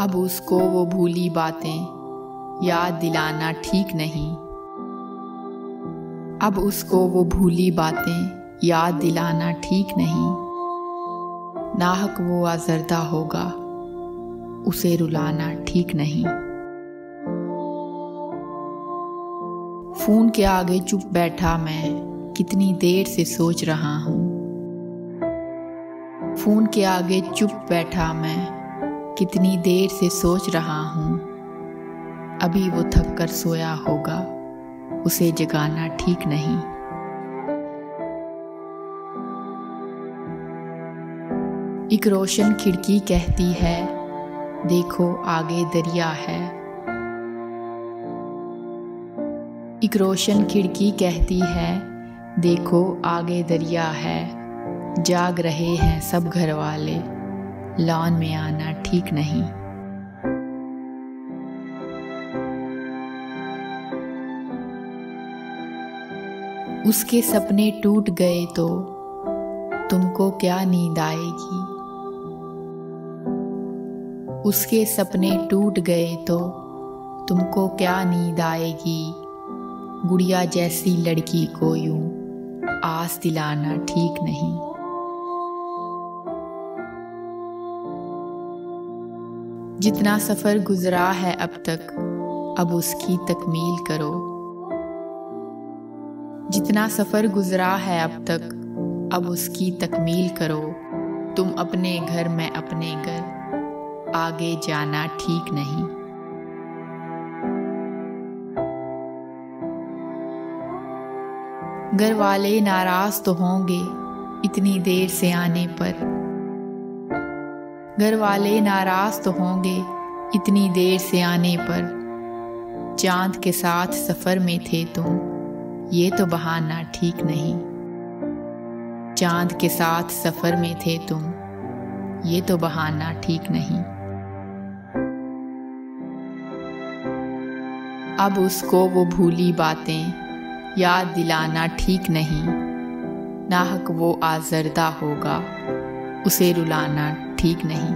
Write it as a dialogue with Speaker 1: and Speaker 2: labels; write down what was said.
Speaker 1: अब उसको वो भूली बातें याद दिलाना ठीक नहीं। अब उसको वो भूली बातें याद दिलाना ठीक नहीं। नाहक वो आज़रदा होगा, उसे रुलाना ठीक नहीं। फोन के आगे चुप बैठा मैं कितनी देर से सोच रहा हूँ। फोन के आगे चुप बैठा मैं कितनी देर से सोच रहा हूँ। अभी वो थक कर सोया होगा, उसे जगाना ठीक नहीं। एक रोशन खिड़की कहती है, देखो आगे दरिया है। एक रोशन खिड़की कहती है, देखो आगे दरिया है। जाग रहे हैं सब घर वाले, लॉन में आना ठीक नहीं। उसके सपने टूट गए तो तुमको क्या नींद आएगी। उसके सपने टूट गए तो तुमको क्या नींद आएगी। गुड़िया जैसी लड़की को यूं आस दिलाना ठीक नहीं। जितना सफर गुजरा है अब तक, अब उसकी तकमील करो। जितना सफर गुजरा है अब तक, अब उसकी तकमील करो। तुम अपने घर में अपने घर, आगे जाना ठीक नहीं। घर वाले नाराज तो होंगे इतनी देर से आने पर। घर वाले नाराज तो होंगे इतनी देर से आने पर। चांद के साथ सफर में थे तुम, ये तो बहाना ठीक नहीं। चांद के साथ सफर में थे तुम, ये तो बहाना ठीक नहीं। अब उसको वो भूली बातें याद दिलाना ठीक नहीं। नाहक वो आज़रदा होगा, उसे रुलाना ठीक नहीं।